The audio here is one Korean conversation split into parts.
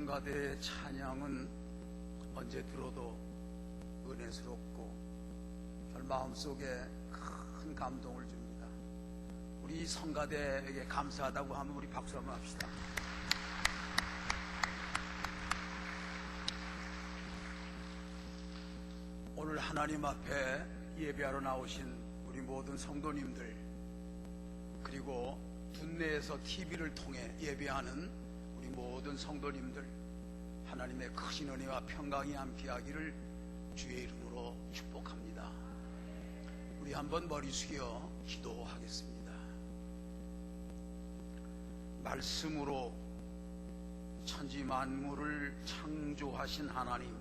성가대의 찬양은 언제 들어도 은혜스럽고 마음속에 큰 감동을 줍니다. 우리 성가대에게 감사하다고 하면 우리 박수 한번 합시다. 오늘 하나님 앞에 예배하러 나오신 우리 모든 성도님들, 그리고 둔내에서 TV를 통해 예배하는 우리 모든 성도님들, 하나님의 크신 은혜와 평강이 함께하기를 주의 이름으로 축복합니다. 우리 한번 머리 숙여 기도하겠습니다. 말씀으로 천지 만물을 창조하신 하나님,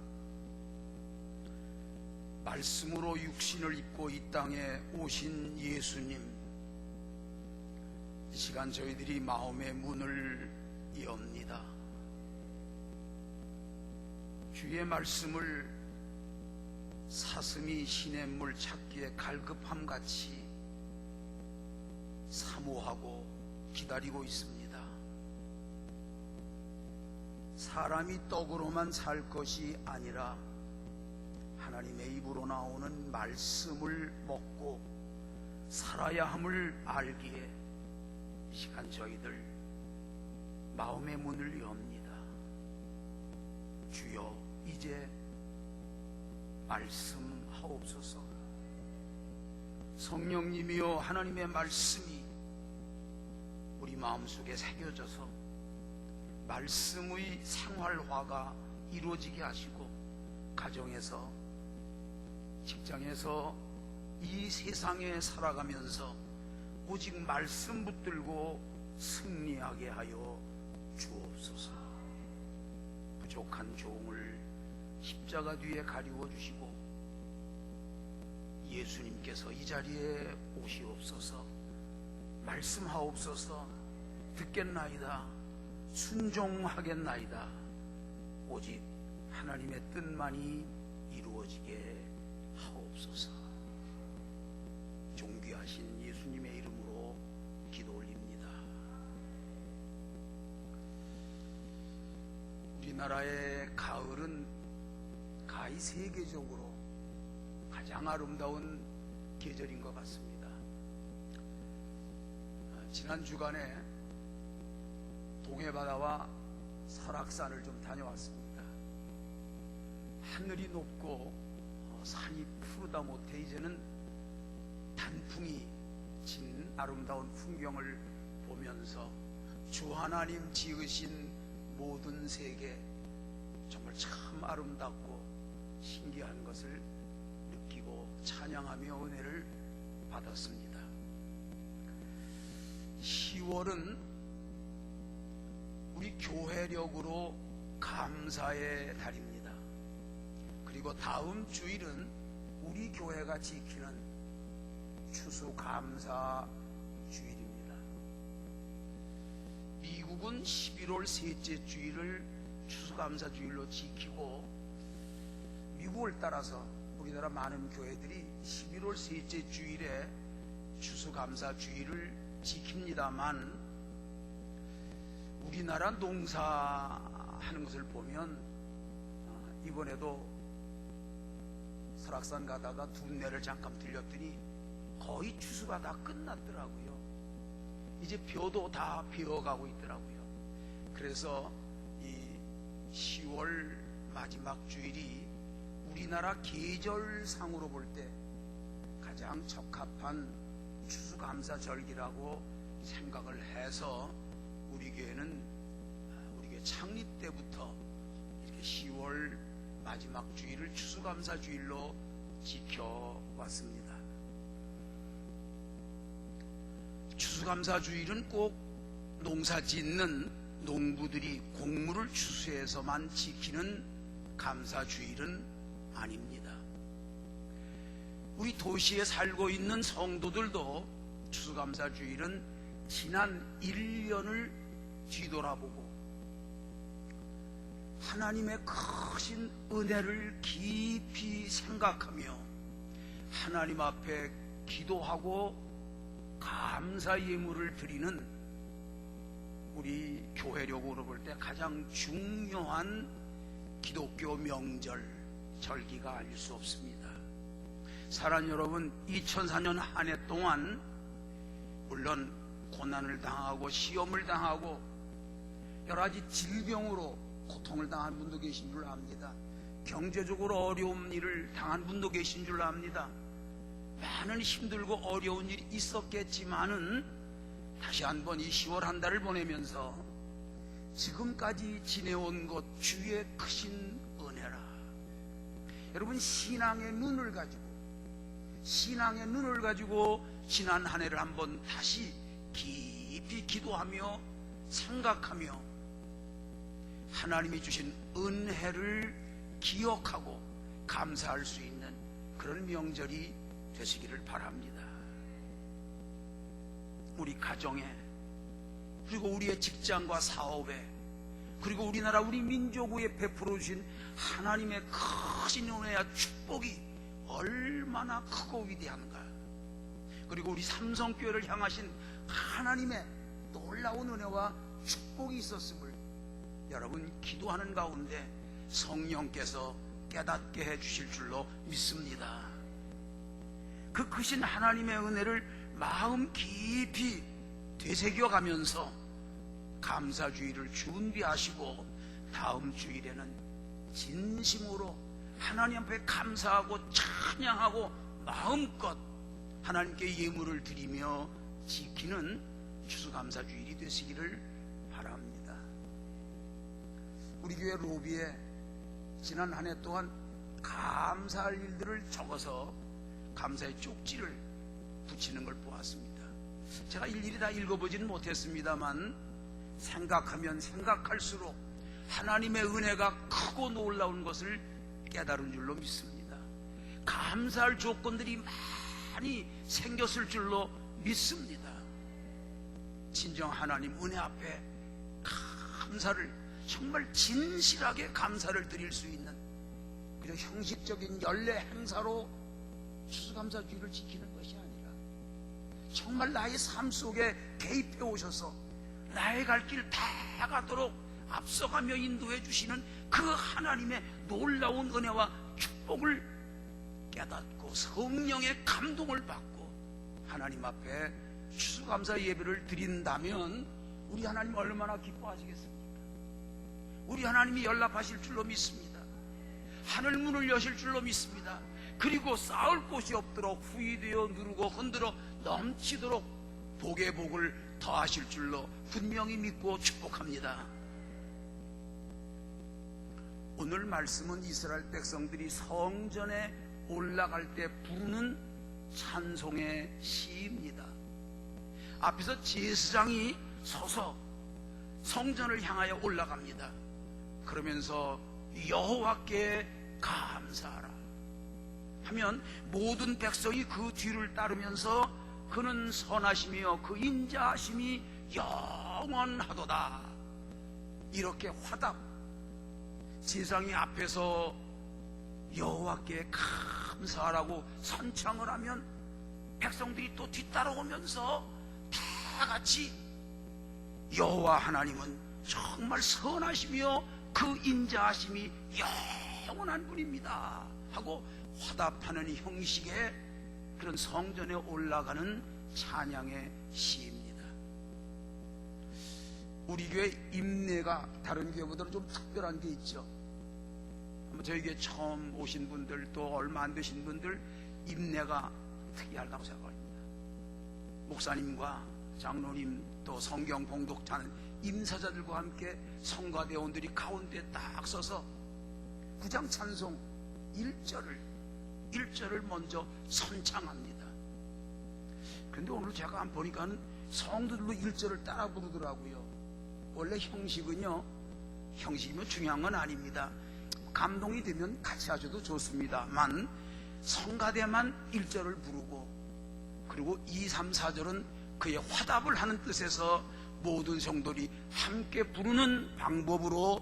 말씀으로 육신을 입고 이 땅에 오신 예수님, 이 시간 저희들이 마음의 문을 엽니다. 주의 말씀을 사슴이 시냇물 찾기에 갈급함같이 사모하고 기다리고 있습니다. 사람이 떡으로만 살 것이 아니라 하나님의 입으로 나오는 말씀을 먹고 살아야 함을 알기에 이 시간 저희들 마음의 문을 엽니다. 주여, 이제 말씀하옵소서. 성령님이여, 하나님의 말씀이 우리 마음속에 새겨져서 말씀의 생활화가 이루어지게 하시고, 가정에서, 직장에서, 이 세상에 살아가면서 오직 말씀 붙들고 승리하게 하여 주옵소서. 부족한 종을 십자가 뒤에 가리워 주시고 예수님께서 이 자리에 오시옵소서. 말씀하옵소서. 듣겠나이다, 순종하겠나이다. 오직 하나님의 뜻만이 이루어지게 하옵소서. 존귀하신 예수님의 이름으로 기도 올립니다. 우리나라의 가을은 가히 세계적으로 가장 아름다운 계절인 것 같습니다. 지난 주간에 동해바다와 설악산을 좀 다녀왔습니다. 하늘이 높고 산이 푸르다 못해 이제는 단풍이 진 아름다운 풍경을 보면서 주 하나님 지으신 모든 세계 정말 참 아름답고 신기한 것을 느끼고 찬양하며 은혜를 받았습니다. 10월은 우리 교회력으로 감사의 달입니다. 그리고 다음 주일은 우리 교회가 지키는 추수감사 주일입니다. 미국은 11월 셋째 주일을 추수감사 주일로 지키고, 미국을 따라서 우리나라 많은 교회들이 11월 셋째 주일에 추수감사 주일을 지킵니다만, 우리나라 농사하는 것을 보면 이번에도 설악산 가다가 둔내를 잠깐 들렸더니 거의 추수가 다 끝났더라고요. 이제 벼도 다 비어가고 있더라고요. 그래서 이 10월 마지막 주일이 우리나라 계절상으로 볼 때 가장 적합한 추수감사절기라고 생각을 해서 우리 교회는 우리 교회 창립 때부터 이렇게 10월 마지막 주일을 추수감사주일로 지켜왔습니다. 추수감사주일은 꼭 농사 짓는 농부들이 곡물을 추수해서만 지키는 감사주일은 아닙니다. 우리 도시에 살고 있는 성도들도 추수감사주일은 지난 1년을 뒤돌아보고 하나님의 크신 은혜를 깊이 생각하며 하나님 앞에 기도하고 감사 예물을 드리는 우리 교회력으로 볼 때 가장 중요한 기독교 명절, 절기가 아닐 수 없습니다. 사랑하는 여러분, 2004년 한 해 동안 물론 고난을 당하고 시험을 당하고 여러 가지 질병으로 고통을 당한 분도 계신 줄 압니다. 경제적으로 어려운 일을 당한 분도 계신 줄 압니다. 많은 힘들고 어려운 일이 있었겠지만은 다시 한번 이 10월 한 달을 보내면서 지금까지 지내온 것 주의 크신 은혜라. 여러분, 신앙의 눈을 가지고 지난 한 해를 한번 다시 깊이 기도하며 생각하며 하나님이 주신 은혜를 기억하고 감사할 수 있는 그런 명절이 되시기를 바랍니다. 우리 가정에, 그리고 우리의 직장과 사업에, 그리고 우리나라 우리 민족에 베풀어 주신 하나님의 크신 은혜와 축복이 얼마나 크고 위대한가. 그리고 우리 삼성교회를 향하신 하나님의 놀라운 은혜와 축복이 있었음을 여러분 기도하는 가운데 성령께서 깨닫게 해주실 줄로 믿습니다. 그 크신 하나님의 은혜를 마음 깊이 되새겨가면서 감사주의를 준비하시고 다음 주일에는 진심으로 하나님 앞에 감사하고 찬양하고 마음껏 하나님께 예물을 드리며 지키는 추수감사주일이 되시기를 바랍니다. 우리 교회 로비에 지난 한 해 동안 감사할 일들을 적어서 감사의 쪽지를 붙이는 걸 보았습니다. 제가 일일이 다 읽어보지는 못했습니다만 생각하면 생각할수록 하나님의 은혜가 크고 놀라운 것을 깨달은 줄로 믿습니다. 감사할 조건들이 많이 생겼을 줄로 믿습니다. 진정 하나님 은혜 앞에 감사를, 정말 진실하게 감사를 드릴 수 있는 그냥 형식적인 연례 행사로 추수감사주의를 지키는 것이 아니라 정말 나의 삶 속에 개입해 오셔서 나의 갈 길 다 가도록 앞서가며 인도해 주시는 그 하나님의 놀라운 은혜와 축복을 깨닫고 성령의 감동을 받고 하나님 앞에 추수감사 예배를 드린다면 우리 하나님 얼마나 기뻐하시겠습니까? 우리 하나님이 연락하실 줄로 믿습니다. 하늘 문을 여실 줄로 믿습니다. 그리고 쌓을 곳이 없도록 후이되어 누르고 흔들어 넘치도록 복의 복을 더하실 줄로 분명히 믿고 축복합니다. 오늘 말씀은 이스라엘 백성들이 성전에 올라갈 때 부르는 찬송의 시입니다. 앞에서 제사장이 서서 성전을 향하여 올라갑니다. 그러면서 여호와께 감사하라 하면 모든 백성이 그 뒤를 따르면서 그는 선하시며 그 인자하심이 영원하도다, 이렇게 화답, 제사장이 앞에서 여호와께 감사하라고 선창을 하면 백성들이 또 뒤따라오면서 다 같이 여호와 하나님은 정말 선하시며 그 인자하심이 영원한 분입니다 하고 화답하는 형식의 그런 성전에 올라가는 찬양의 시입니다. 우리 교회 임내가 다른 교회보다는 좀 특별한 게 있죠. 저희 교회 처음 오신 분들, 또 얼마 안 되신 분들 임내가 특이하다고 생각합니다. 목사님과 장로님, 또 성경 봉독하는 임사자들과 함께 성가대원들이 가운데 딱 서서 구장 찬송 1절을 먼저 선창합니다. 그런데 오늘 제가 안 보니까는 성도들도 1절을 따라 부르더라고요. 원래 형식이면 중요한 건 아닙니다. 감동이 되면 같이 하셔도 좋습니다만 성가대만 1절을 부르고, 그리고 2, 3, 4절은 그의 화답을 하는 뜻에서 모든 성도들이 함께 부르는 방법으로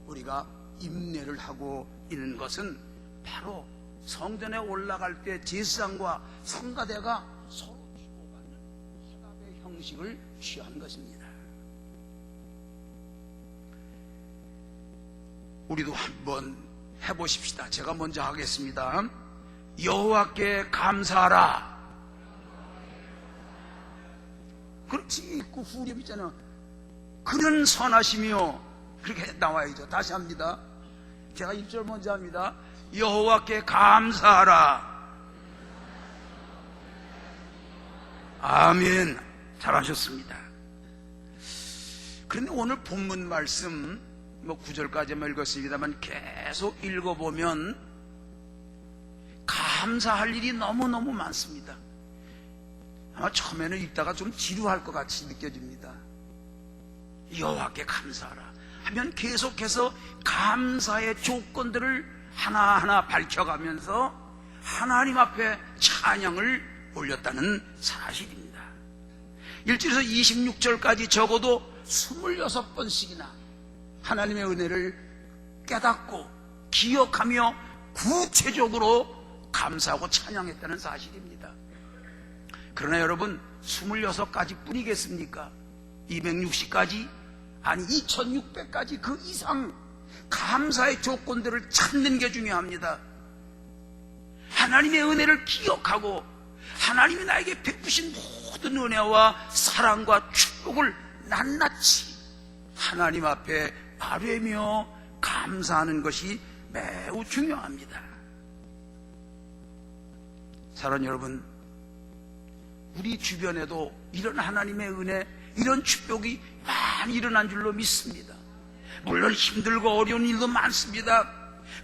우리가 임례를 하고 있는 것은 바로 성전에 올라갈 때 제사장과 성가대가 서로 주고받는 화답의 형식을 취한 것입니다. 우리도 한번 해보십시다. 제가 먼저 하겠습니다. 여호와께 감사하라. 그렇지, 그 후렴 있잖아. 그는 선하시며, 그렇게 나와야죠. 다시 합니다. 제가 1절 먼저 합니다. 여호와께 감사하라. 아멘. 잘하셨습니다. 그런데 오늘 본문 말씀 9절까지만 읽었습니다만 계속 읽어보면 감사할 일이 너무너무 많습니다. 아마 처음에는 읽다가 좀 지루할 것 같이 느껴집니다. 여호와께 감사하라 하면 계속해서 감사의 조건들을 하나하나 밝혀가면서 하나님 앞에 찬양을 올렸다는 사실입니다. 1절에서 26절까지 적어도 26번씩이나 하나님의 은혜를 깨닫고 기억하며 구체적으로 감사하고 찬양했다는 사실입니다. 그러나 여러분, 26가지 뿐이겠습니까? 260가지? 아니 2600가지 그 이상 감사의 조건들을 찾는 게 중요합니다. 하나님의 은혜를 기억하고 하나님이 나에게 베푸신 모든 은혜와 사랑과 축복을 낱낱이 하나님 앞에 아뢰며 감사하는 것이 매우 중요합니다. 사랑하는 여러분, 우리 주변에도 이런 하나님의 은혜, 이런 축복이 많이 일어난 줄로 믿습니다. 물론 힘들고 어려운 일도 많습니다.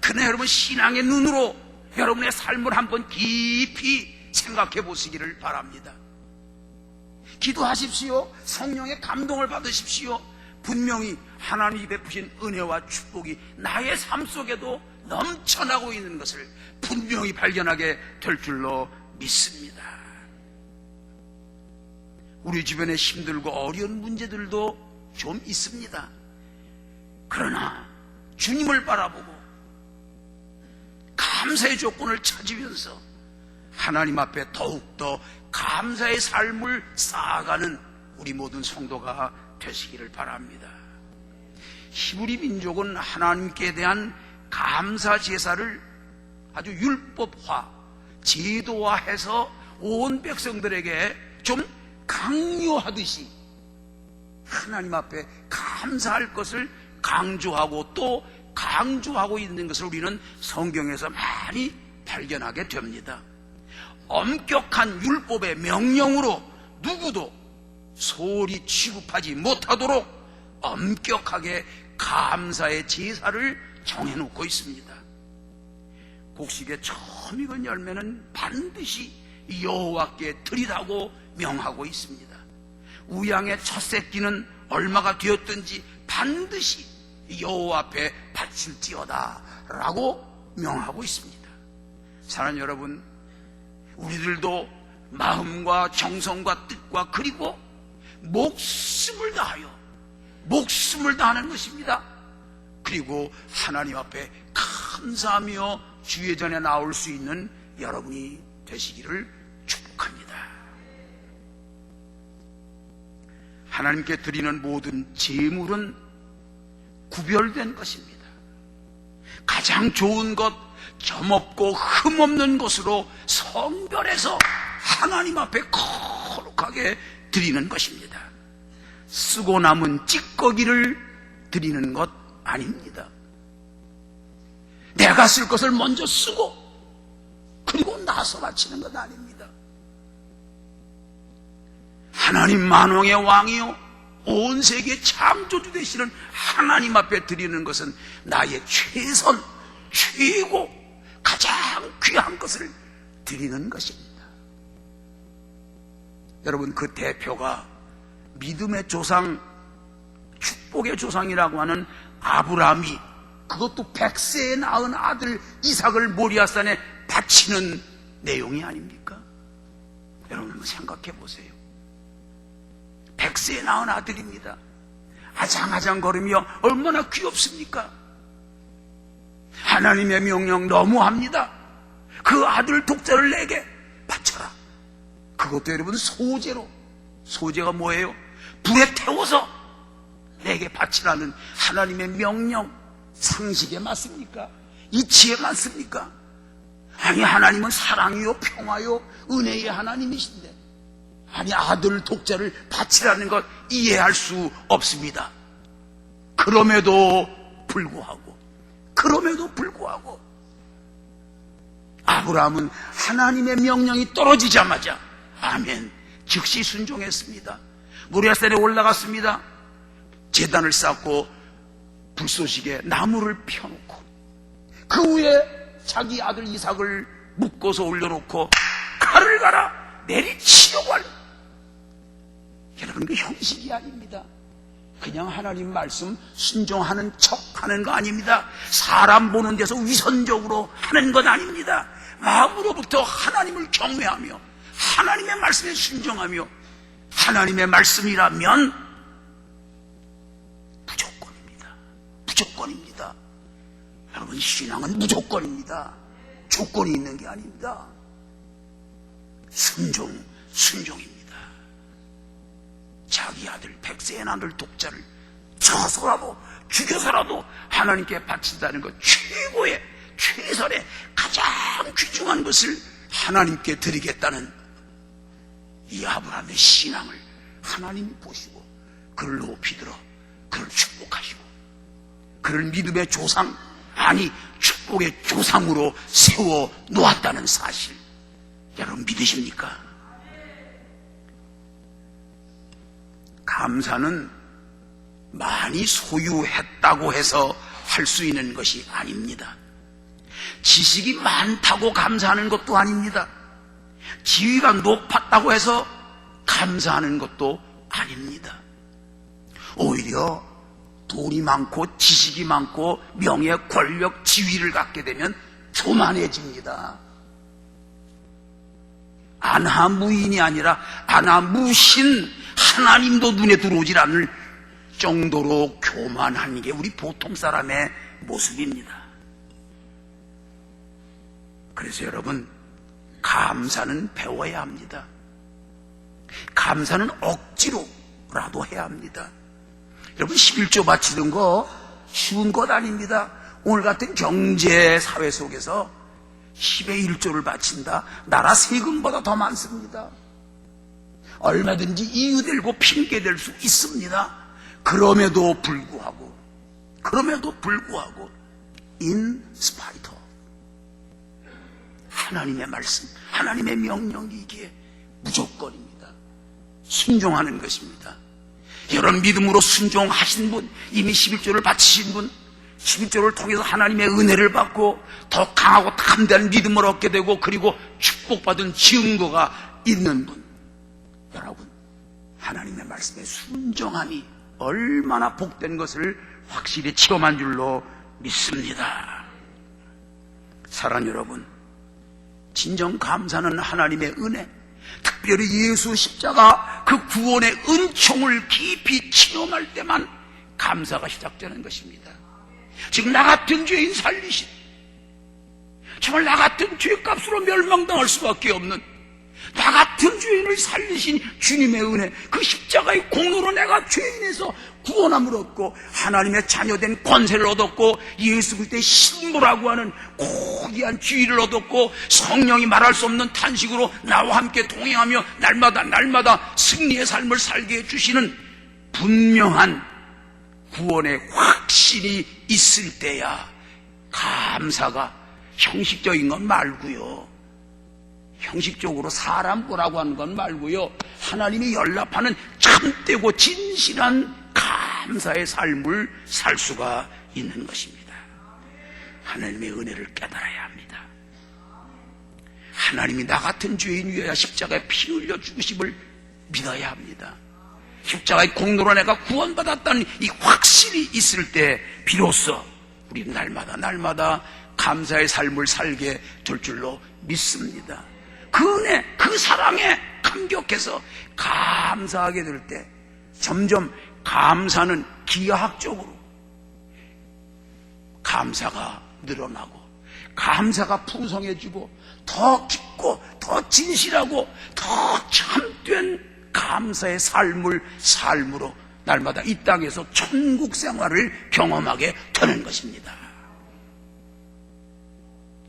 그러나 여러분, 신앙의 눈으로 여러분의 삶을 한번 깊이 생각해 보시기를 바랍니다. 기도하십시오. 성령의 감동을 받으십시오. 분명히 하나님이 베푸신 은혜와 축복이 나의 삶 속에도 넘쳐나고 있는 것을 분명히 발견하게 될 줄로 믿습니다. 우리 주변에 힘들고 어려운 문제들도 좀 있습니다. 그러나 주님을 바라보고 감사의 조건을 찾으면서 하나님 앞에 더욱더 감사의 삶을 쌓아가는 우리 모든 성도가 되시기를 바랍니다. 히브리 민족은 하나님께 대한 감사 제사를 아주 율법화, 제도화해서 온 백성들에게 좀 강요하듯이 하나님 앞에 감사할 것을 강조하고 또 강조하고 있는 것을 우리는 성경에서 많이 발견하게 됩니다. 엄격한 율법의 명령으로 누구도 소홀히 취급하지 못하도록 엄격하게 감사의 제사를 정해놓고 있습니다. 곡식의 처음 익은 열매는 반드시 여호와께 드리라고 명하고 있습니다. 우양의 첫 새끼는 얼마가 되었든지 반드시 여호와 앞에 바칠지어다 라고 명하고 있습니다. 사랑하는 여러분, 우리들도 마음과 정성과 뜻과 그리고 목숨을 다하는 것입니다. 그리고 하나님 앞에 감사하며 주의 전에 나올 수 있는 여러분이 되시기를 축복합니다. 하나님께 드리는 모든 제물은 구별된 것입니다. 가장 좋은 것, 점없고 흠없는 것으로 성별해서 하나님 앞에 거룩하게 드리는 것입니다. 쓰고 남은 찌꺼기를 드리는 것 아닙니다. 내가 쓸 것을 먼저 쓰고 그리고 나서 바치는 것 아닙니다. 하나님 만왕의 왕이요 온 세계 창조주 되시는 하나님 앞에 드리는 것은 나의 최선, 최고, 가장 귀한 것을 드리는 것입니다. 여러분, 그 대표가 믿음의 조상, 축복의 조상이라고 하는 아브라함이 그것도 100세에 낳은 아들 이삭을 모리아산에 바치는 내용이 아닙니까? 여러분 한번 생각해 보세요. 100세에 낳은 아들입니다. 아장아장 걸으며 얼마나 귀엽습니까? 하나님의 명령 너무합니다. 그 아들 독자를 내게 바쳐라. 그것도 여러분 소제로, 소제가 뭐예요? 불에 태워서 내게 바치라는 하나님의 명령, 상식에 맞습니까? 이치에 맞습니까? 아니, 하나님은 사랑이요 평화요 은혜의 하나님이신데, 아니, 아들 독자를 바치라는 것 이해할 수 없습니다. 그럼에도 불구하고 아브라함은 하나님의 명령이 떨어지자마자 아멘 즉시 순종했습니다. 모리아산에 올라갔습니다. 제단을 쌓고 불쏘시개 나무를 펴놓고, 그 위에 자기 아들 이삭을 묶어서 올려놓고 칼을 갈아 내리치려고 하는, 여러분, 그 형식이 아닙니다. 그냥 하나님 말씀 순종하는 척 하는 거 아닙니다. 사람 보는 데서 위선적으로 하는 건 아닙니다. 마음으로부터 하나님을 경외하며 하나님의 말씀에 순종하며, 하나님의 말씀이라면 무조건입니다. 여러분, 신앙은 무조건입니다. 조건이 있는 게 아닙니다. 순종입니다. 자기 아들, 백세의 아들 독자를 쳐서라도 죽여서라도 하나님께 바친다는 것, 최선의 가장 귀중한 것을 하나님께 드리겠다는 이 아브라함의 신앙을 하나님이 보시고 그를 높이 들어 그를 축복하시고, 그를 믿음의 조상, 아니 축복의 조상으로 세워 놓았다는 사실, 여러분 믿으십니까? 감사는 많이 소유했다고 해서 할 수 있는 것이 아닙니다. 지식이 많다고 감사하는 것도 아닙니다. 지위가 높았다고 해서 감사하는 것도 아닙니다. 오히려 돈이 많고 지식이 많고 명예, 권력, 지위를 갖게 되면 교만해집니다. 안하무인이 아니라 안하무신, 하나님도 눈에 들어오질 않을 정도로 교만한 게 우리 보통 사람의 모습입니다. 그래서 여러분, 감사는 배워야 합니다. 감사는 억지로라도 해야 합니다. 여러분, 11조 바치는 거 쉬운 것 아닙니다. 오늘 같은 경제 사회 속에서 10의 1조를 바친다, 나라 세금보다 더 많습니다. 얼마든지 이유되고 핑계댈 수 있습니다. 그럼에도 불구하고 in spite of 하나님의 말씀, 하나님의 명령이기에 무조건입니다. 순종하는 것입니다. 여러분, 믿음으로 순종하신 분, 이미 11조를 바치신 분, 11조를 통해서 하나님의 은혜를 받고 더 강하고 담대한 믿음을 얻게 되고, 그리고 축복받은 증거가 있는 분, 여러분, 하나님의 말씀에 순종함이 얼마나 복된 것을 확실히 체험한 줄로 믿습니다. 사랑하는 여러분, 진정 감사는 하나님의 은혜, 특별히 예수 십자가 그 구원의 은총을 깊이 체험할 때만 감사가 시작되는 것입니다. 지금 나 같은 죄인 살리신, 정말 나 같은 죄값으로 멸망당할 수밖에 없는 나 같은 죄인을 살리신 주님의 은혜, 그 십자가의 공로로 내가 죄인에서 구원함을 얻고 하나님의 자녀된 권세를 얻었고, 예수 그리스도의 신부라고 하는 고귀한 지위를 얻었고, 성령이 말할 수 없는 탄식으로 나와 함께 동행하며 날마다 승리의 삶을 살게 해주시는 분명한 구원의 확신이 있을 때야 감사가 형식적인 건 말고요, 형식적으로 사람 보라고 하는 건 말고요, 하나님이 연락하는 참되고 진실한 감사의 삶을 살 수가 있는 것입니다. 하나님의 은혜를 깨달아야 합니다. 하나님이 나 같은 죄인 위하여 십자가에 피 흘려 죽으심을 믿어야 합니다. 십자가의 공로로 내가 구원받았다는 이 확신이 있을 때 비로소 우리 날마다 감사의 삶을 살게 될 줄로 믿습니다. 그 은혜, 그 사랑에 감격해서 감사하게 될 때 점점 감사는 기하학적으로 감사가 늘어나고, 감사가 풍성해지고, 더 깊고 더 진실하고 더 참된 감사의 삶으로 날마다 이 땅에서 천국 생활을 경험하게 되는 것입니다.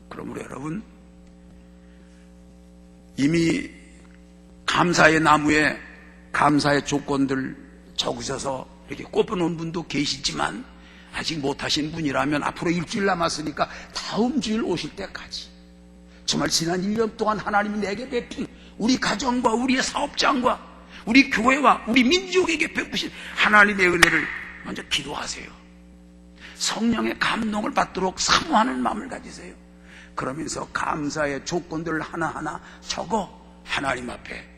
그러므로 여러분, 이미 감사의 나무에 감사의 조건들 적으셔서 이렇게 꼽아놓은 분도 계시지만 아직 못하신 분이라면 앞으로 일주일 남았으니까 다음 주일 오실 때까지 정말 지난 1년 동안 하나님이 내게 베푼 우리 가정과 우리의 사업장과 우리 교회와 우리 민족에게 베푸신 하나님의 은혜를 먼저 기도하세요. 성령의 감동을 받도록 사모하는 마음을 가지세요. 그러면서 감사의 조건들을 하나하나 적어 하나님 앞에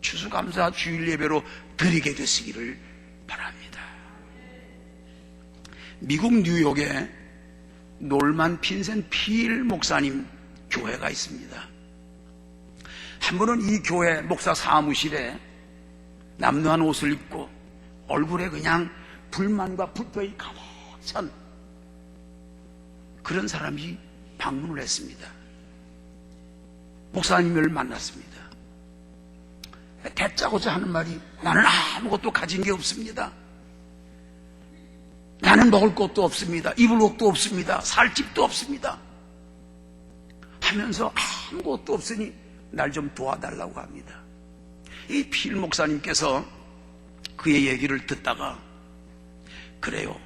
추수감사 주일 예배로 드리게 되시기를 바랍니다. 미국 뉴욕에 놀만 핀센 필 목사님 교회가 있습니다. 한 번은 이 교회 목사 사무실에 남루한 옷을 입고 얼굴에 그냥 불만과 불평이 가득 찬 그런 사람이 방문을 했습니다. 목사님을 만났습니다. 대짜고자 하는 말이, 나는 아무것도 가진 게 없습니다. 나는 먹을 것도 없습니다. 입을 옷도 없습니다. 살 집도 없습니다. 하면서 아무것도 없으니 날 좀 도와달라고 합니다. 이 필 목사님께서 그의 얘기를 듣다가, 그래요,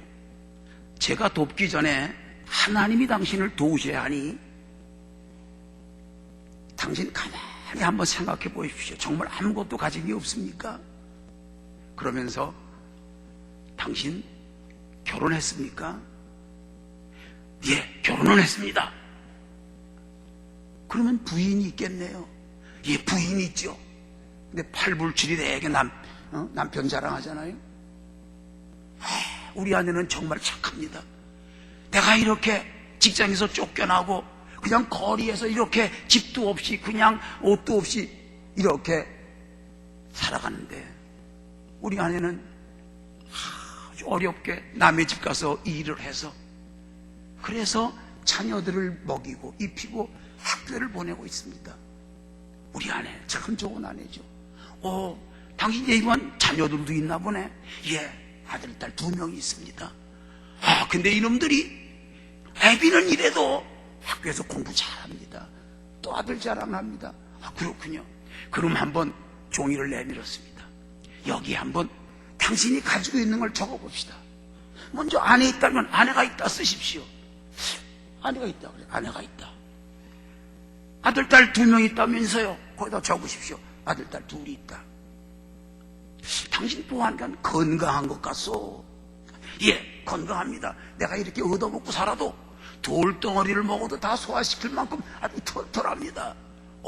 제가 돕기 전에 하나님이 당신을 도우셔야 하니 당신 가만히 한번 생각해 보십시오. 정말 아무것도 가진 게 없습니까? 그러면서 당신 결혼했습니까? 예, 결혼을 했습니다. 그러면 부인이 있겠네요. 예, 부인이 있죠. 근데 팔불출이 되게 남편 자랑하잖아요. 우리 아내는 정말 착합니다. 내가 이렇게 직장에서 쫓겨나고 그냥 거리에서 이렇게 집도 없이 그냥 옷도 없이 이렇게 살아가는데 우리 아내는 아주 어렵게 남의 집 가서 일을 해서 그래서 자녀들을 먹이고 입히고 학교를 보내고 있습니다. 우리 아내 참 좋은 아내죠. 당신 얘기만 자녀들도 있나 보네. 예, 아들, 딸 2명이 있습니다. 근데 이놈들이 애비는 이래도 학교에서 공부 잘합니다. 또 아들 자랑합니다. 그렇군요. 그럼 한번 종이를 내밀었습니다. 여기 한번 당신이 가지고 있는 걸 적어봅시다. 먼저 아내 있다면 아내가 있다 쓰십시오. 아내가 있다 그래. 아내가 있다. 아들, 딸 2명 있다면서요. 거기다 적으십시오. 아들, 딸 2이 있다. 당신 보안관 건강한 것 같소? 예, 건강합니다. 내가 이렇게 얻어먹고 살아도 돌덩어리를 먹어도 다 소화시킬 만큼 아주 털털합니다.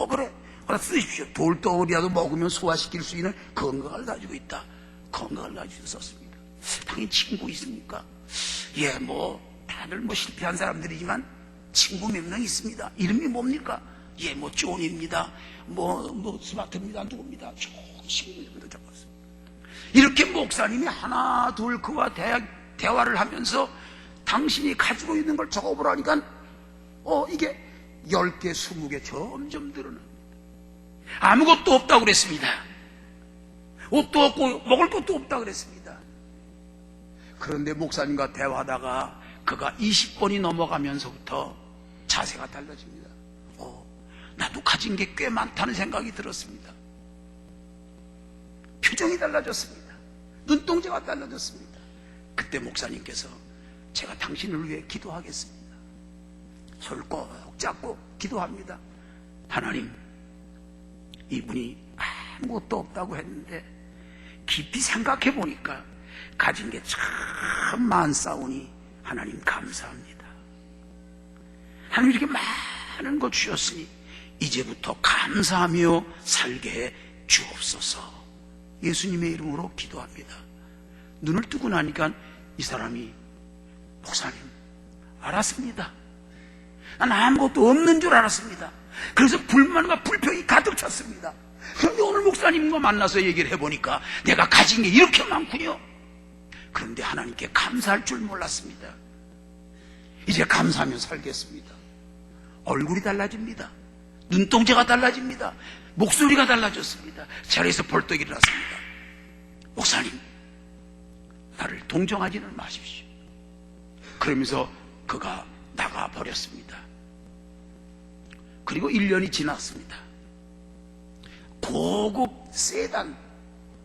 그래. 쓰십시오. 돌덩어리라도 먹으면 소화시킬 수 있는 건강을 가지고 있다. 건강을 가지고 썼습니다. 당연히 친구 있습니까? 예, 다들 실패한 사람들이지만 친구 몇 명 있습니다. 이름이 뭡니까? 예, 존입니다. 스마트입니다. 누굽니다. 좋은 친구입니다. 적었어요. 이렇게 목사님이 하나, 둘 그와 대화를 하면서 당신이 가지고 있는 걸 적어보라니까, 이게 10개, 20개 점점 늘어납니다. 아무것도 없다고 그랬습니다. 옷도 없고 먹을 것도 없다고 그랬습니다. 그런데 목사님과 대화하다가 그가 20번이 넘어가면서부터 자세가 달라집니다. 나도 가진 게 꽤 많다는 생각이 들었습니다. 표정이 달라졌습니다. 눈동자가 달라졌습니다. 그때 목사님께서 제가 당신을 위해 기도하겠습니다. 손을 꼭 잡고 기도합니다. 하나님, 이분이 아무것도 없다고 했는데 깊이 생각해 보니까 가진 게 참 많사오니 하나님 감사합니다. 하나님 이렇게 많은 것 주셨으니 이제부터 감사하며 살게 해 주옵소서. 예수님의 이름으로 기도합니다. 눈을 뜨고 나니까 이 사람이, 목사님, 알았습니다. 난 아무것도 없는 줄 알았습니다. 그래서 불만과 불평이 가득 찼습니다. 그런데 오늘 목사님과 만나서 얘기를 해보니까 내가 가진 게 이렇게 많군요. 그런데 하나님께 감사할 줄 몰랐습니다. 이제 감사하며 살겠습니다. 얼굴이 달라집니다. 눈동자가 달라집니다. 목소리가 달라졌습니다. 자리에서 벌떡 일어났습니다. 목사님, 나를 동정하지는 마십시오. 그러면서 그가 나가버렸습니다. 그리고 1년이 지났습니다. 고급 세단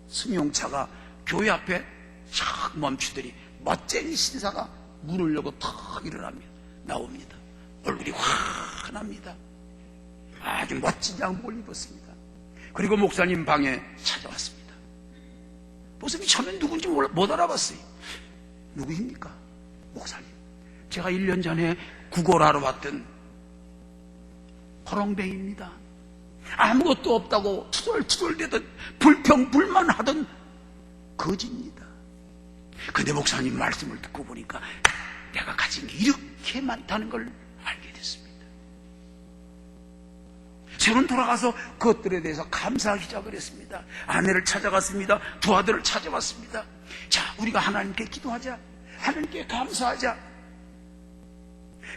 승용차가 교회 앞에 촥 멈추더니 멋쟁이 신사가 문을 열고 탁 일어납니다. 나옵니다. 얼굴이 환합니다. 아주 멋진 양복을 입었습니다. 그리고 목사님 방에 찾아왔습니다. 모습이 처음엔 누군지 못 알아봤어요. 누구입니까? 목사님. 제가 1년 전에 구걸하러 왔던 허렁뱅이입니다. 아무것도 없다고 투덜투덜대던 불평불만하던 거지입니다. 근데 목사님 말씀을 듣고 보니까 내가 가진 게 이렇게 많다는 걸 알게 됐습니다. 저는 돌아가서 그것들에 대해서 감사하기 시작을 했습니다. 아내를 찾아갔습니다. 두 아들을 찾아왔습니다. 자, 우리가 하나님께 기도하자. 하나님께 감사하자.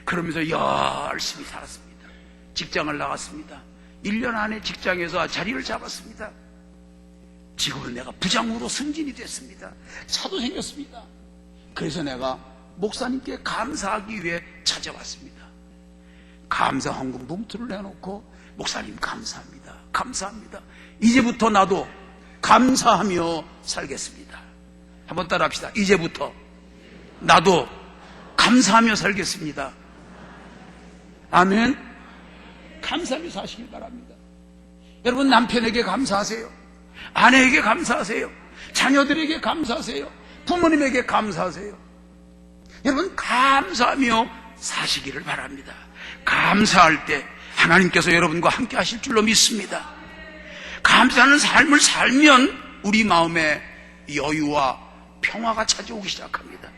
그러면서 열심히 살았습니다. 직장을 나갔습니다. 1년 안에 직장에서 자리를 잡았습니다. 지금은 내가 부장으로 승진이 됐습니다. 차도 생겼습니다. 그래서 내가 목사님께 감사하기 위해 찾아왔습니다. 감사 헌금 봉투를 내놓고 목사님 감사합니다. 감사합니다. 이제부터 나도 감사하며 살겠습니다. 한번 따라 합시다. 이제부터 나도 감사하며 살겠습니다. 아멘. 감사하며 사시길 바랍니다. 여러분, 남편에게 감사하세요. 아내에게 감사하세요. 자녀들에게 감사하세요. 부모님에게 감사하세요. 여러분, 감사하며 사시기를 바랍니다. 감사할 때 하나님께서 여러분과 함께 하실 줄로 믿습니다. 감사하는 삶을 살면 우리 마음에 여유와 평화가 찾아오기 시작합니다.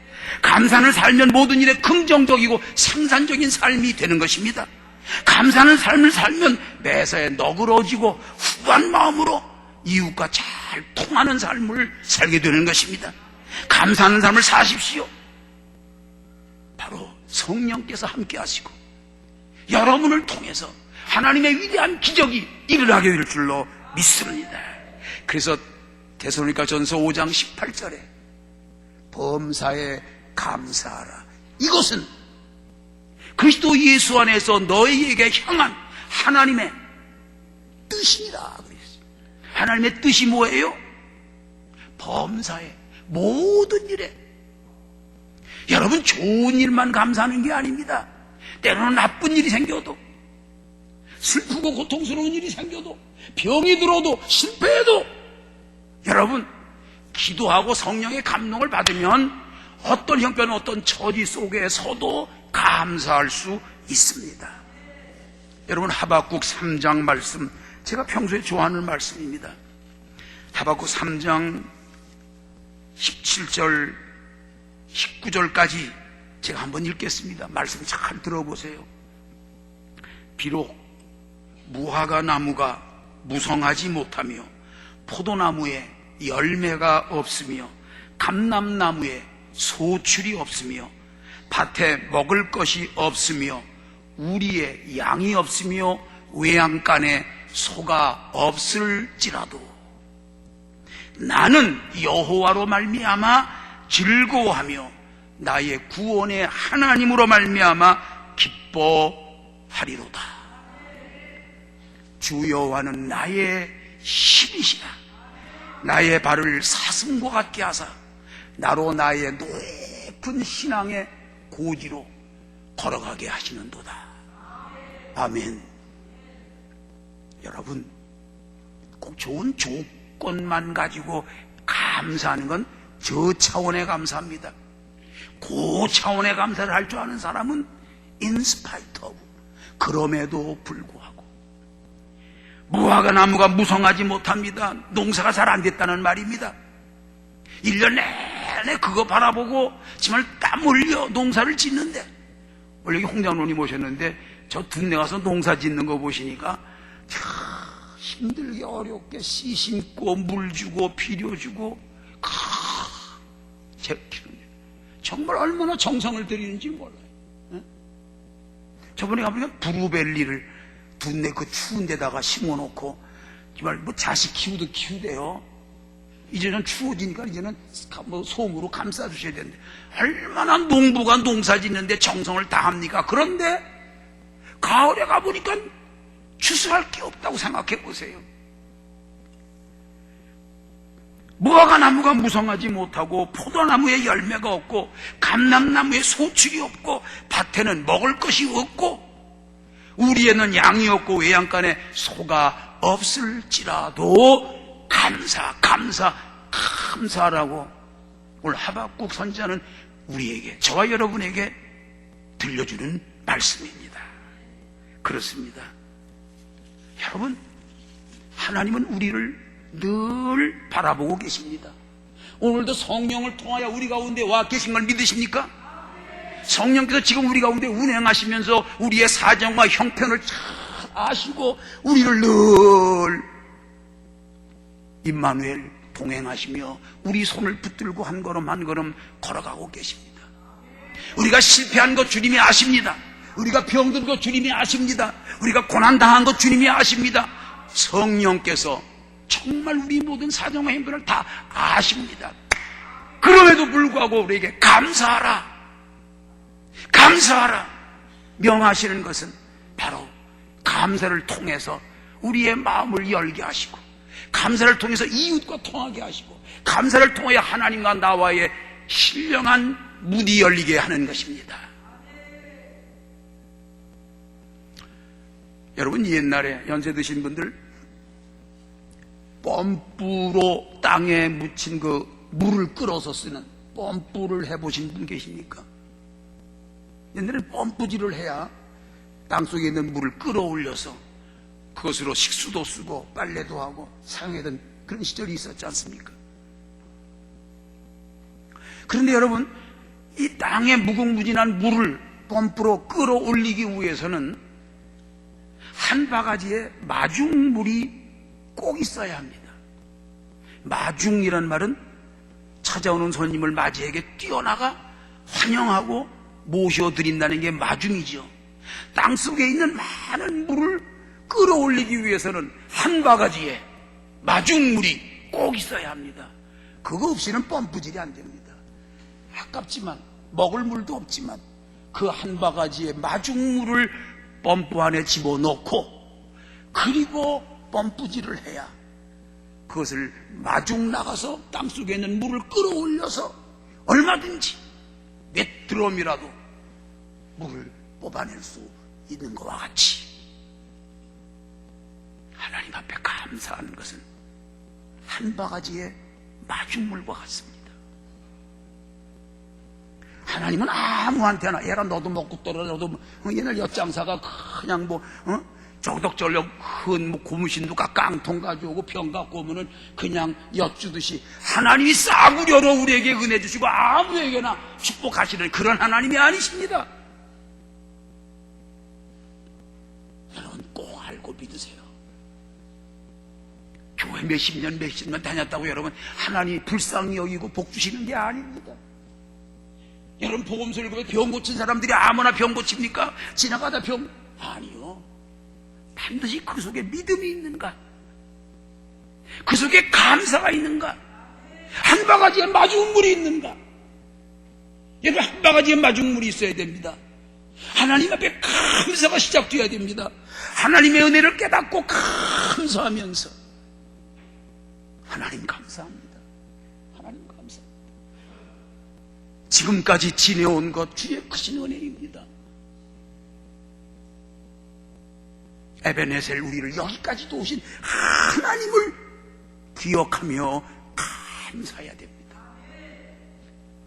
감사는 살면 모든 일에 긍정적이고 생산적인 삶이 되는 것입니다. 감사하는 삶을 살면 매사에 너그러지고 후한 마음으로 이웃과 잘 통하는 삶을 살게 되는 것입니다. 감사하는 삶을 사십시오. 바로 성령께서 함께 하시고 여러분을 통해서 하나님의 위대한 기적이 일어나게 될 줄로 믿습니다. 그래서 데살로니가전서 5장 18절에 범사에 감사하라. 이것은 그리스도 예수 안에서 너희에게 향한 하나님의 뜻이니라 그랬어요. 하나님의 뜻이 뭐예요? 범사에, 모든 일에. 여러분, 좋은 일만 감사하는 게 아닙니다. 때로는 나쁜 일이 생겨도, 슬프고 고통스러운 일이 생겨도, 병이 들어도, 실패해도 여러분, 기도하고 성령의 감동을 받으면 어떤 형편, 어떤 처지 속에서도 감사할 수 있습니다. 여러분, 하박국 3장 말씀, 제가 평소에 좋아하는 말씀입니다. 하박국 3장 17절 19절까지 제가 한번 읽겠습니다. 말씀 잘 들어보세요. 비록 무화과 나무가 무성하지 못하며 포도나무에 열매가 없으며 감람나무에 소출이 없으며 밭에 먹을 것이 없으며 우리의 양이 없으며 외양간에 소가 없을지라도 나는 여호와로 말미암아 즐거워하며 나의 구원의 하나님으로 말미암아 기뻐하리로다. 주 여호와는 나의 힘이시라. 나의 발을 사슴과 같게 하사 나로 나의 높은 신앙의 고지로 걸어가게 하시는도다. 아멘. 여러분, 꼭 좋은 조건만 가지고 감사하는 건 저 차원의 감사입니다. 그 차원의 감사를 할 줄 아는 사람은 in spite of, 그럼에도 불구하고. 무화과 나무가 무성하지 못합니다. 농사가 잘 안 됐다는 말입니다. 1년 내내 그거 바라보고 정말 땀 흘려 농사를 짓는데, 원래 여기 홍장로님 오셨는데 저 둔내 가서 농사 짓는 거 보시니까 참 힘들게 어렵게 씨 심고 물 주고 비료 주고 정말 얼마나 정성을 들이는지 몰라요. 네? 저번에 가보니까 브루벨리를 둔내 그 추운 데다가 심어놓고 정말 뭐 자식 키우듯 키우대요. 이제는 추워지니까 이제는 뭐 솜으로 감싸주셔야 되는데, 얼마나 농부가 농사 짓는데 정성을 다합니까? 그런데 가을에 가보니까 추수할 게 없다고 생각해 보세요. 무화과나무가 무성하지 못하고, 포도나무에 열매가 없고, 감람나무에 소출이 없고, 밭에는 먹을 것이 없고, 우리에는 양이 없고 외양간에 소가 없을지라도 감사라고 오늘 하박국 선지자는 우리에게, 저와 여러분에게 들려주는 말씀입니다. 그렇습니다. 여러분, 하나님은 우리를 늘 바라보고 계십니다. 오늘도 성령을 통하여 우리 가운데 와 계신 걸 믿으십니까? 성령께서 지금 우리 가운데 운행하시면서 우리의 사정과 형편을 잘 아시고 우리를 늘 임마누엘 동행하시며 우리 손을 붙들고 한 걸음 한 걸음 걸어가고 계십니다. 우리가 실패한 것 주님이 아십니다. 우리가 병든 것 주님이 아십니다. 우리가 고난당한 것 주님이 아십니다. 성령께서 정말 우리 모든 사정과 형편을 다 아십니다. 그럼에도 불구하고 우리에게 감사하라 명하시는 것은 바로 감사를 통해서 우리의 마음을 열게 하시고, 감사를 통해서 이웃과 통하게 하시고, 감사를 통하여 하나님과 나와의 신령한 문이 열리게 하는 것입니다. 여러분, 옛날에 연세 드신 분들 펌프로 땅에 묻힌 그 물을 끌어서 쓰는 펌프를 해보신 분 계십니까? 옛날에 펌프질을 해야 땅속에 있는 물을 끌어올려서 그것으로 식수도 쓰고 빨래도 하고 사용하던 그런 시절이 있었지 않습니까? 그런데 여러분, 이 땅에 무궁무진한 물을 펌프로 끌어올리기 위해서는 한 바가지에 마중물이 꼭 있어야 합니다. 마중이란 말은 찾아오는 손님을 맞이하게 뛰어나가 환영하고 모셔드린다는 게 마중이죠. 땅속에 있는 많은 물을 끌어올리기 위해서는 한 바가지에 마중물이 꼭 있어야 합니다. 그거 없이는 펌프질이 안 됩니다. 아깝지만, 먹을 물도 없지만 그 한 바가지에 마중물을 펌프 안에 집어넣고 그리고 펌프질을 해야 그것을 마중 나가서 땅속에 있는 물을 끌어올려서 얼마든지 몇 드럼이라도 물을 뽑아낼 수 있는 것과 같이 하나님 앞에 감사하는 것은 한 바가지의 마중물과 같습니다. 하나님은 아무한테나, 얘라 너도 먹고 떨어져, 너도 옛날 엿장사가 그냥 저덕절력 큰 고무신 누가 깡통 가져오고 병 갖고 오면은 그냥 엿주듯이 하나님이 싸구려로 우리에게 은혜 주시고 아무에게나 축복하시는 그런 하나님이 아니십니다. 여러분, 꼭 알고 믿으세요. 교회 몇십 년 다녔다고 여러분 하나님이 불쌍히 여기고 복 주시는 게 아닙니다. 여러분, 복음서를 읽으면 병 고친 사람들이 아무나 병 고칩니까? 지나가다 병? 아니요. 반드시 그 속에 믿음이 있는가? 그 속에 감사가 있는가? 한 바가지에 마중물이 있는가? 여러분, 한 바가지에 마중물이 있어야 됩니다. 하나님 앞에 감사가 시작되어야 됩니다. 하나님의 은혜를 깨닫고 감사하면서 하나님 감사합니다. 하나님 감사합니다. 지금까지 지내온 것 주의 크신 은혜입니다. 에베네셀 우리를 여기까지 도우신 하나님을 기억하며 감사해야 됩니다.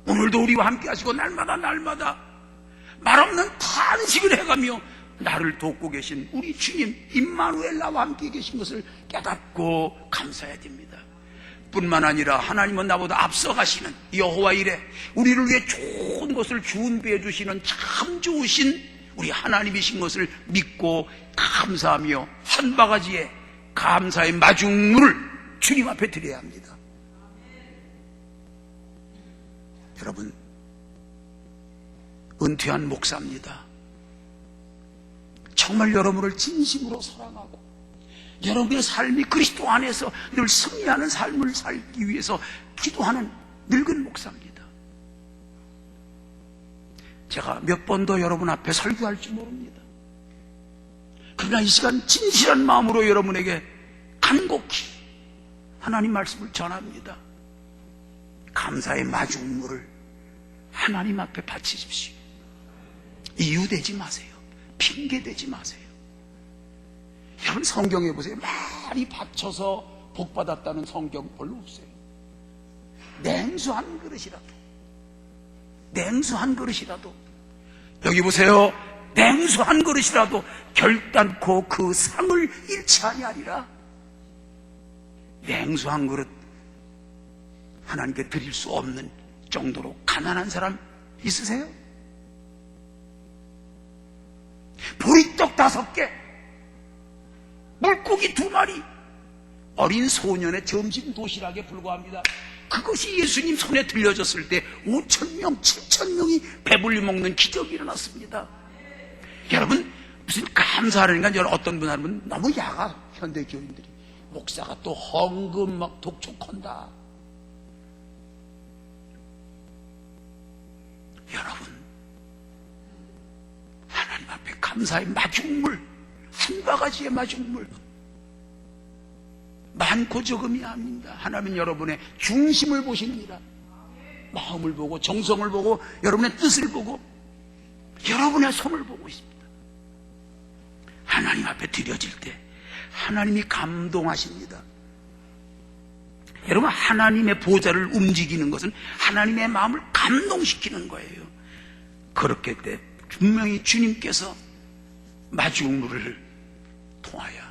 오늘도 우리와 함께 하시고 날마다 말없는 탄식을 해가며 나를 돕고 계신 우리 주님 임마누엘 나와 함께 계신 것을 깨닫고 감사해야 됩니다. 뿐만 아니라 하나님은 나보다 앞서가시는 여호와 이레, 우리를 위해 좋은 것을 준비해 주시는 참 좋으신 우리 하나님이신 것을 믿고 감사하며 한 바가지에 감사의 마중물을 주님 앞에 드려야 합니다. 여러분, 은퇴한 목사입니다. 정말 여러분을 진심으로 사랑하고 여러분의 삶이 그리스도 안에서 늘 승리하는 삶을 살기 위해서 기도하는 늙은 목사입니다. 제가 몇 번 더 여러분 앞에 설교할지 모릅니다. 그러나 이 시간 진실한 마음으로 여러분에게 간곡히 하나님 말씀을 전합니다. 감사의 마중물을 하나님 앞에 바치십시오. 이유되지 마세요. 핑계대지 마세요. 여러분 성경에 보세요. 많이 바쳐서 복받았다는 성경 별로 없어요. 냉수 한 그릇이라도 여기 보세요. 냉수 한 그릇이라도 결단코 그 상을 잃지 아니하리라. 냉수 한 그릇 하나님께 드릴 수 없는 정도로 가난한 사람 있으세요? 보리떡 5개, 물고기 2마리, 어린 소년의 점심 도시락에 불과합니다. 그것이 예수님 손에 들려졌을 때 5,000명, 7,000명이 배불리 먹는 기적이 일어났습니다. 여러분, 무슨 감사하니까 여러분 어떤 분 하면 너무 야가 현대 교인들이 목사가 또 헌금 막 독촉한다. 여러분, 하나님 앞에 감사의 마중물, 한 바가지의 마중물, 많고 적음이 아닙니다. 하나님은 여러분의 중심을 보시느니라. 마음을 보고 정성을 보고 여러분의 뜻을 보고 여러분의 손을 보고 있습니다. 하나님 앞에 드려질 때 하나님이 감동하십니다. 여러분, 하나님의 보좌를 움직이는 것은 하나님의 마음을 감동시키는 거예요. 그렇게 때 분명히 주님께서 마중물을 통하여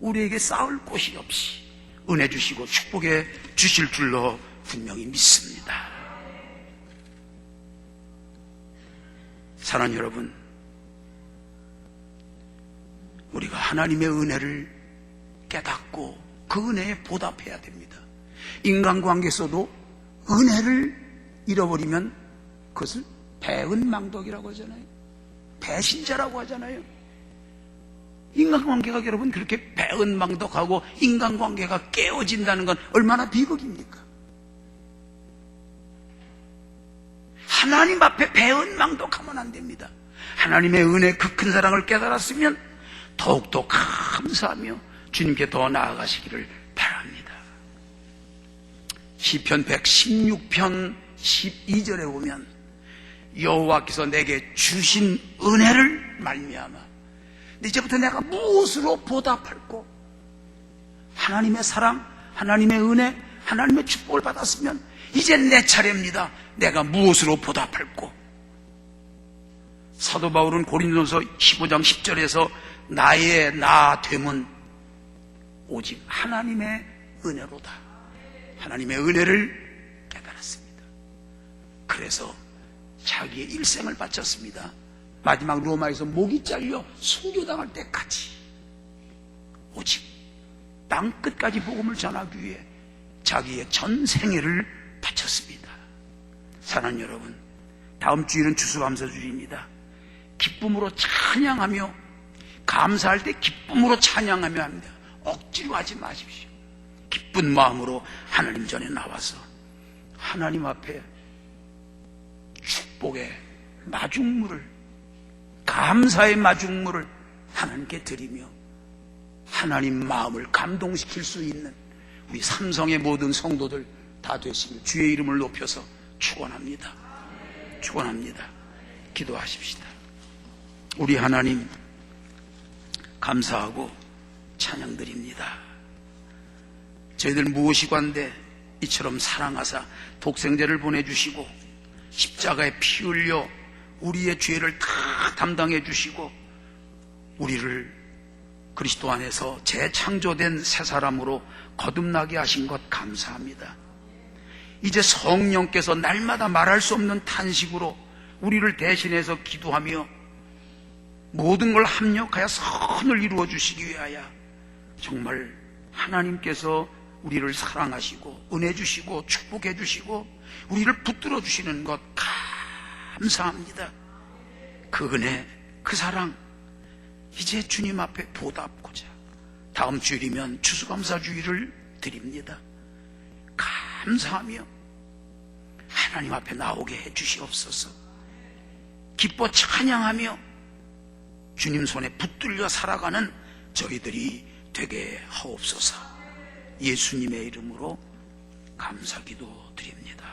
우리에게 쌓을 곳이 없이 은혜 주시고 축복해 주실 줄로 분명히 믿습니다. 사랑하는 여러분, 우리가 하나님의 은혜를 깨닫고 그 은혜에 보답해야 됩니다. 인간관계에서도 은혜를 잃어버리면 그것을 배은망덕이라고 하잖아요. 배신자라고 하잖아요. 인간관계가 여러분 그렇게 배은망덕하고 인간관계가 깨어진다는 건 얼마나 비극입니까? 하나님 앞에 배은망덕하면 안 됩니다. 하나님의 은혜 그 큰 사랑을 깨달았으면 더욱더 감사하며 주님께 더 나아가시기를 바랍니다. 시편 116편 12절에 보면 여호와께서 내게 주신 은혜를 말미암아 이제부터 내가 무엇으로 보답할꼬? 하나님의 사랑, 하나님의 은혜, 하나님의 축복을 받았으면 이제 내 차례입니다. 내가 무엇으로 보답할꼬? 사도 바울은 고린도서 15장 10절에서 나의 나됨은 오직 하나님의 은혜로다. 하나님의 은혜를 깨달았습니다. 그래서 자기의 일생을 바쳤습니다. 마지막 로마에서 목이 잘려 순교당할 때까지 오직 땅 끝까지 복음을 전하기 위해 자기의 전 생애를 바쳤습니다. 사랑하는 여러분, 다음 주일은 추수감사주일입니다. 기쁨으로 찬양하며 감사할 때 기쁨으로 찬양하며 합니다. 억지로 하지 마십시오. 기쁜 마음으로 하나님 전에 나와서 하나님 앞에 축복의 마중물을, 감사의 마중물을 하나님께 드리며 하나님 마음을 감동시킬 수 있는 우리 삼성의 모든 성도들 다 되시길 주의 이름을 높여서 축원합니다. 축원합니다. 기도하십시다. 우리 하나님 감사하고 찬양드립니다. 저희들 무엇이 관대 이처럼 사랑하사 독생자를 보내주시고 십자가에 피 흘려 우리의 죄를 다 담당해 주시고 우리를 그리스도 안에서 재창조된 새 사람으로 거듭나게 하신 것 감사합니다. 이제 성령께서 날마다 말할 수 없는 탄식으로 우리를 대신해서 기도하며 모든 걸 합력하여 선을 이루어 주시기 위하여 정말 하나님께서 우리를 사랑하시고 은혜 주시고 축복해 주시고 우리를 붙들어 주시는 것 감사합니다. 그 은혜, 그 사랑 이제 주님 앞에 보답하고자 다음 주일이면 추수감사주일을 드립니다. 감사하며 하나님 앞에 나오게 해 주시옵소서. 기뻐 찬양하며 주님 손에 붙들려 살아가는 저희들이 되게 하옵소서. 예수님의 이름으로 감사기도 드립니다.